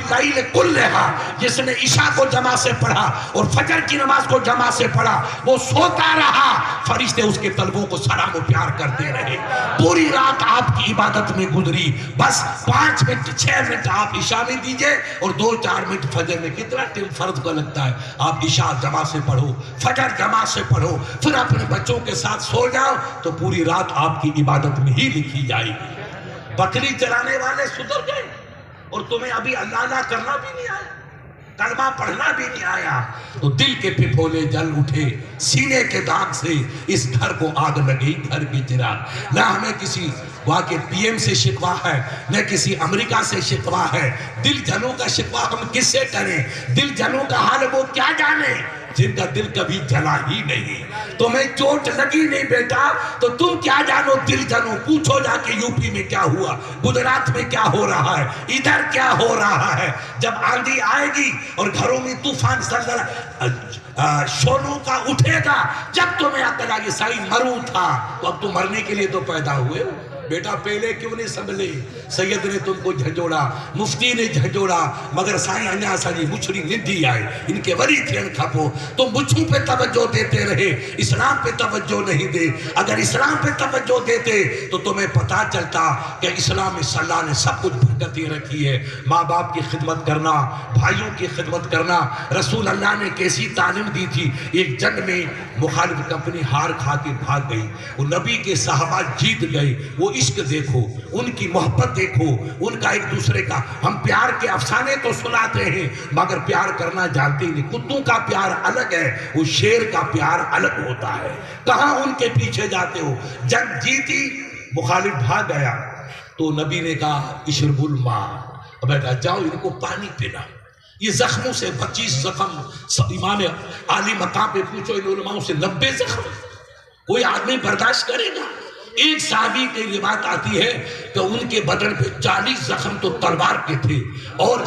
اللیل کلھا، جس نے عشاء کو جمع سے پڑھا اور فجر کی نماز کو جمع سے پڑھا، وہ سوتا رہا، فرشتے اس کے طلبوں کو سلام و پیار کرتے رہے۔ پوری رات آپ کی عبادت میں گزری، بس 5 منٹ 6 منٹ آپ عشاء میں دیجئے اور 2-4 منٹ فجر میں۔ کتنا ٹائم فرض کو لگتا ہے؟ آپ عشاء جمع سے پڑھو، فجر جمع سے پڑھو، پھر اپنے بچوں کے ساتھ سو جاؤ تو پوری رات آپ کی عبادت میں ہی لکھی جائے گی۔ بکری چرانے والے سدھر گئے اور تمہیں ابھی اللہ اللہ کرنا بھی نہیں آیا، کلمہ پڑھنا بھی نہیں آیا، تو دل کے پھپھولے جل اٹھے، سینے کے داغ سے اس گھر کو آگ لگی، گھر کی چراغ۔ نہ ہمیں کسی واقع پی ایم سے شکوہ ہے، نہ کسی امریکہ سے شکوہ ہے، دل جنوں کا شکوہ ہم کس سے کریں؟ دل جنوں کا حال وہ کیا جانے جن کا دل کبھی جلا ہی نہیں۔ تمہیں چوٹ لگی نہیں بیٹا تو تم کیا جانو دل جنو؟ پوچھو جا کے یو پی میں کیا ہوا، گجرات میں کیا ہو رہا ہے، ادھر کیا ہو رہا ہے۔ جب آندھی آئے گی اور گھروں میں طوفان زلزلہ شولوں کا اٹھے گا، جب تمہیں عقل آگے سائی مروں تھا تو اب تم مرنے کے لیے تو پیدا ہوئے ہو۔ بیٹا پہلے کیوں نہیں سنبھلے؟ سید نے تم کو جھنجھوڑا، مفتی نے جھنجھوڑا، مگر سائیں انیا ساری مچھڑی ندھی آئے، ان کے وری تھین کھپو۔ تم مچھوں پہ توجہ دیتے رہے، اسلام پہ توجہ نہیں دے۔ اگر اسلام پہ توجہ دیتے تو تمہیں پتا چلتا کہ اسلام میں اللہ نے سب کچھ برکتیں رکھی ہے۔ ماں باپ کی خدمت کرنا، بھائیوں کی خدمت کرنا، رسول اللہ نے کیسی تعلیم دی تھی۔ ایک جنگ میں مخالف کمپنی ہار کھا کے بھاگ گئی، وہ نبی کے صحابہ جیت گئے۔ وہ عشق دیکھو، ان کی محبت دیکھو، ان کا ایک دوسرے کا، ہم پیار کے افسانے تو سناتے ہیں مگر پیار کرنا جانتے نہیں۔ کتوں کا پیار الگ ہے، وہ شیر کا پیار الگ ہوتا ہے۔ کہاں ان کے پیچھے جاتے ہو؟ جنگ جیتی، مخالف بھاگ گیا تو نبی نے کہا اشرب الماء، بیٹا جاؤ ان کو پانی پینا۔ یہ زخموں سے 25 زخم، امام عالی مقام پہ پوچھو ان علماءوں سے 90 زخم کوئی آدمی برداشت کرے گا؟ ایک صحابی کی روایت آتی ہے کہ ان کے بدن پہ 40 زخم تو تلوار کے تھے اور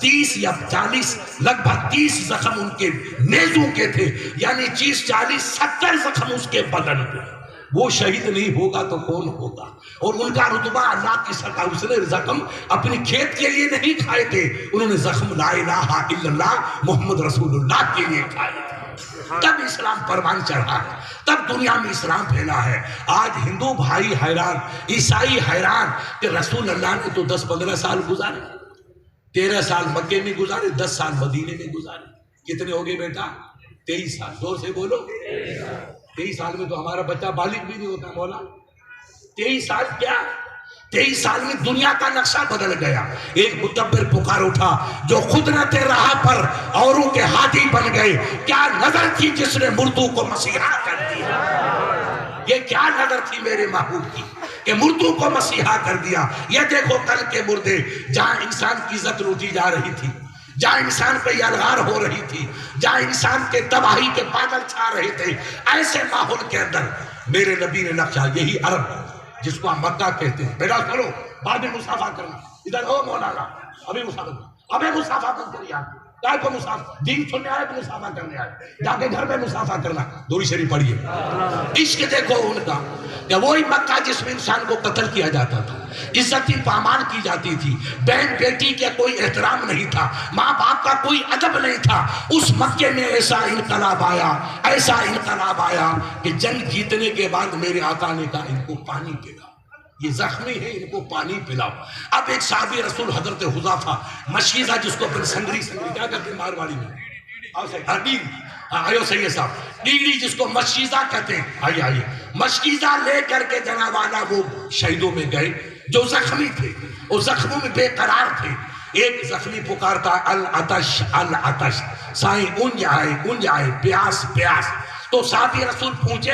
30 یا 40 لگ بھگ 30 زخم ان کے نیزوں کے تھے، یعنی 30 40 70 زخم اس کے بدن پہ۔ وہ شہید نہیں ہوگا تو کون ہوگا؟ اور ان کا رتبہ اللہ کی سرکار، اس نے زخم اپنی کھیت کے لیے نہیں کھائے تھے، انہوں نے زخم لا الہ الا اللہ محمد رسول اللہ کے لیے کھائے تھے۔ تب اسلام پروان چڑھا ہے، تب دنیا میں اسلام پھیلا ہے۔ آج ہندو بھائی حیران، عیسائی حیران کہ رسول اللہ نے تو 10-15 سال گزارے، 13 سال مکے میں گزارے، 10 سال مدینے میں گزارے۔ کتنے ہو گئے بیٹا؟ 23 سال۔ زور سے بولو۔ 23 سال میں تو ہمارا بچہ بالغ بھی نہیں ہوتا مولا۔ 23 سال کیا؟ 23 سال میں دنیا کا نقشہ بدل گیا۔ ایک متبر پکار اٹھا جو خود نہ تھے راہ پر، اوروں کے ہاتھی بن گئے۔ کیا نظر تھی جس نے مردوں کو مسیحا کر دیا؟ یہ کیا نظر تھی میرے محبوب کی کہ مردوں کو مسیحا کر دیا؟ یہ دیکھو کل کے مردے، جہاں انسان کی عزت لوٹی جا رہی تھی، جہاں انسان پہ یلغار ہو رہی تھی، جہاں انسان کے تباہی کے بادل چھا رہے تھے، ایسے ماحول کے اندر میرے نبی نے نقشہ، یہی عرب جس کو ہم مکہ کہتے ہیں۔ بیٹا کرو، بعد میں مسافہ کرنا، ادھر ہو مولانا، ابھی مسافہ مت کریے آپ۔ کیا کو مسافہ؟ دین سننے آئے تو مسافہ کرنے آئے، جا کے گھر میں مسافہ کرنا۔ دوری شریف پڑھیے۔ عشق دیکھو ان کا کہ وہی مکہ جس میں انسان کو قتل کیا جاتا تھا، عزت پامال کی جاتی تھی، بہن بیٹی کا کوئی احترام نہیں تھا، ماں باپ کا کوئی ادب نہیں تھا، اس مکے میں ایسا انقلاب آیا، ایسا انقلاب آیا کہ جنگ جیتنے کے بعد میرے آقا نے کہا ان کو پانی پلاؤ، یہ زخمی ہے ان کو پانی پلاؤ۔ اب ایک صحابی رسول حضرت حذیفہ، مشیزہ جس کو اپن سنگری کیا کہتے ہیں مارواڑی میں، آئیو سید صاحب، ڈیگری جس کو مشیزہ کہتے ہیں، آئیے آئیے، مشیزہ لے کر کے جناب والا وہ شہیدوں میں گئے جو زخمی تھے، وہ زخموں میں بے قرار تھے۔ ایک زخمی پکارتا العطش العطش، سائیں اونج آئے پیاس پیاس۔ تو صحابی رسول پوچھے